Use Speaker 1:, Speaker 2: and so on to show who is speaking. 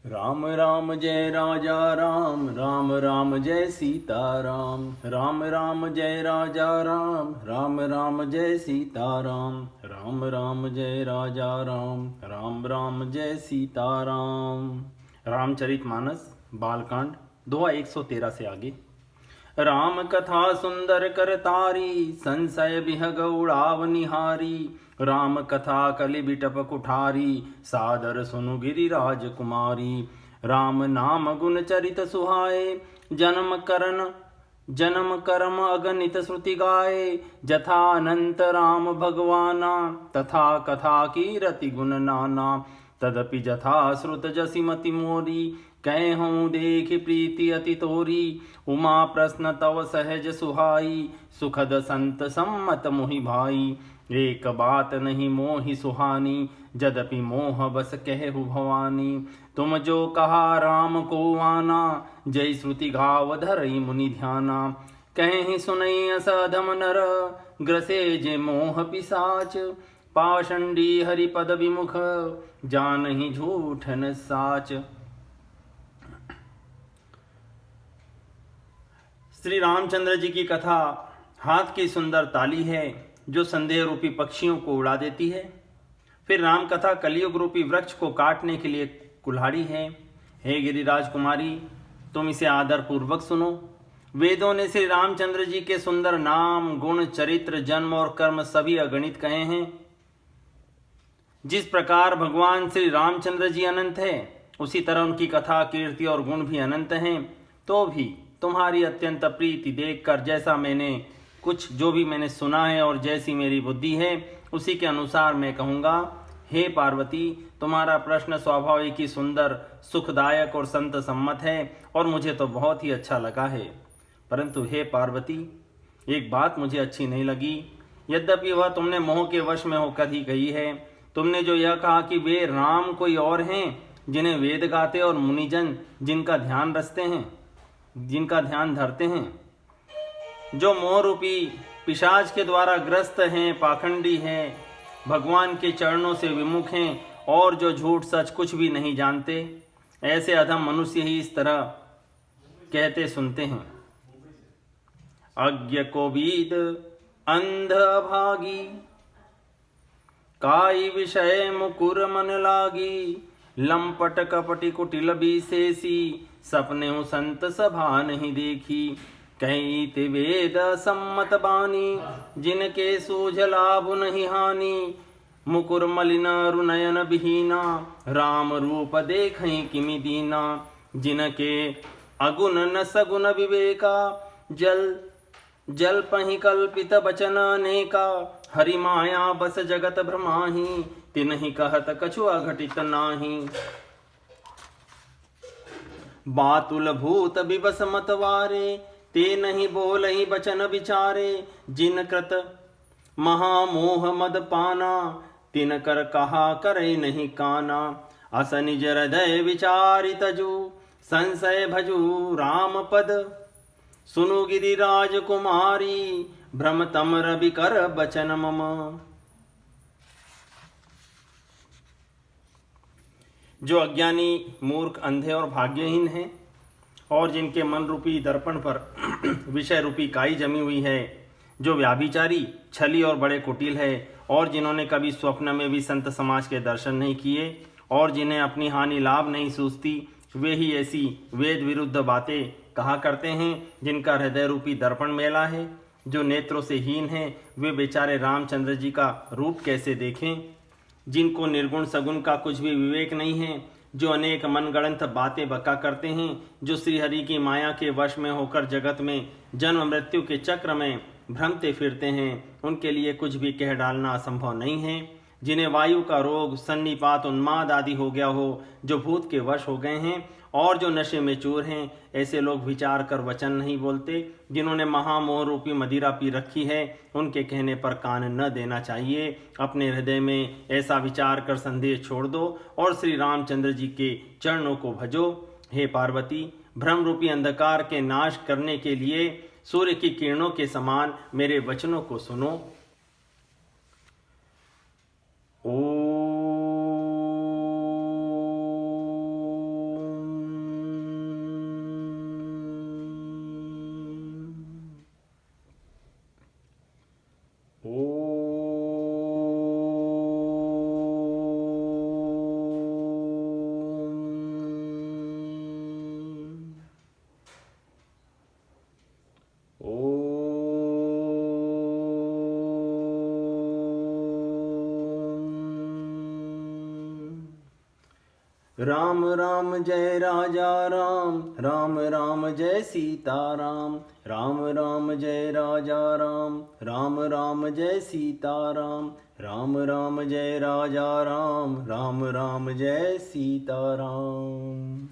Speaker 1: राम राम जय राजा राम, राम राम जय सीता राम, राम राम जय राजा राम, राम राम जय सीता राम, राम राम जय राजा राम, राम राम जय सीता राम। रामचरितमानस बालकांड दोहा 113 से आगे। राम कथा सुंदर कर तारी, संशय बिहग उड़ाव निहारी। राम कथा कलि बिटप कुठारी, सादर सुनु गिरिराज कुमारी। राम नाम गुण चरित सुहाए, जन्म कर्म अगणित श्रुति गाए। जथा अनंत राम भगवाना, तथा कथा की रति गुण नाना। तदपि जथा श्रुत जसि मति मोरी, कहूँ देख प्रीति अति तोरी। उमा प्रश्न तव सहज सुहाई, सुखद संत सम्मत मोहि भाई। एक बात नहीं मोहि सुहानी, जदपि मोह बस कहु भवानी। तुम जो कहा राम को आना, जय श्रुति घाव धरई मुनि ध्याना। कहीं सुनई असधम नर, ग्रसे जे मोह पिसाच। पाषंडी हरिपद विमुख, जानहि झूठन साच। श्री रामचंद्र जी की कथा हाथ की सुंदर ताली है, जो संदेह रूपी पक्षियों को उड़ा देती है। फिर राम कथा कलियुग रूपी वृक्ष को काटने के लिए कुल्हाड़ी है। हे गिरिराज कुमारी, तुम इसे आदर पूर्वक सुनो। वेदों ने श्री रामचंद्र जी के सुंदर नाम, गुण, चरित्र, जन्म और कर्म सभी अगणित कहे हैं। जिस प्रकार भगवान श्री रामचंद्र जी अनंत है, उसी तरह उनकी कथा, कीर्ति और गुण भी अनंत हैं। तो भी तुम्हारी अत्यंत प्रीति देखकर जैसा जो भी मैंने सुना है और जैसी मेरी बुद्धि है, उसी के अनुसार मैं कहूँगा। हे पार्वती, तुम्हारा प्रश्न स्वाभाविक ही सुंदर, सुखदायक और संत सम्मत है, और मुझे तो बहुत ही अच्छा लगा है। परंतु हे पार्वती, एक बात मुझे अच्छी नहीं लगी, यद्यपि वह तुमने मोह के वश में होकर ही कही है। तुमने जो यह कहा कि वे राम कोई और हैं, जिन्हें वेद गाते और मुनिजन जिनका ध्यान धरते हैं, जो मोह रूपी पिशाच के द्वारा ग्रस्त हैं, पाखंडी हैं, भगवान के चरणों से विमुख हैं, और जो झूठ सच कुछ भी नहीं जानते, ऐसे अधम मनुष्य ही इस तरह कहते सुनते हैं। अज्ञ को बीद अंध भागी, काई विषय मुकुर मन लागी। लंपट कपटी कुटिल विशेषी, सपने संत सभा नहीं देखी। कहीं ते वेद सम्मत बानी, जिनके सूझ लाभ नहीं हानि। मुकुर मलिन रुनयन विहीना, राम रूप देखहीं किमि दीना। जिनके अगुण न सगुण विवेका, जल पहि कल्पित वचन अनेका। हरि माया बस जगत भ्रमाही, तिनहि कहत कछु अघटित नाही। बातुल भूत विवस मतवारे, ते नहीं बोलहि बचन विचारे। जिन कृत महामोह मद पाना, तिन कर कहा करे नहीं काना। अस निज हृदय विचारि तजु, संशय भजु राम पद। सुनु गिरिराज कुमारी, भ्रम तम रवि कर बचन मम। जो अज्ञानी, मूर्ख, अंधे और भाग्यहीन हैं, और जिनके मन रूपी दर्पण पर विषय रूपी काई जमी हुई है, जो व्याभिचारी, छली और बड़े कुटिल है, और जिन्होंने कभी स्वप्न में भी संत समाज के दर्शन नहीं किए, और जिन्हें अपनी हानि लाभ नहीं सूझती, वे ही ऐसी वेद विरुद्ध बातें कहा करते हैं, जिनका हृदय रूपी दर्पण मेला है। जो नेत्रों से हीन हैं, वे बेचारे रामचंद्र जी का रूप कैसे देखें। जिनको निर्गुण सगुण का कुछ भी विवेक नहीं है, जो अनेक मनगढ़ंत बातें बका करते हैं, जो श्री हरि की माया के वश में होकर जगत में जन्म मृत्यु के चक्र में भ्रमते फिरते हैं, उनके लिए कुछ भी कह डालना असंभव नहीं है। जिन्हें वायु का रोग, सन्निपात, उन्माद आदि हो गया हो, जो भूत के वश हो गए हैं, और जो नशे में चूर हैं, ऐसे लोग विचार कर वचन नहीं बोलते। जिन्होंने महामोह रूपी मदिरा पी रखी है, उनके कहने पर कान न देना चाहिए। अपने हृदय में ऐसा विचार कर संदेह छोड़ दो, और श्री रामचंद्र जी के चरणों को भजो। हे पार्वती, भ्रम रूपी अंधकार के नाश करने के लिए सूर्य की किरणों के समान मेरे वचनों को सुनो। राम राम जय राजा राम, राम राम जय सीता राम, राम राम जय राजा राम, राम राम जय सीता राम, राम राम जय राजा राम, राम राम जय सीता राम।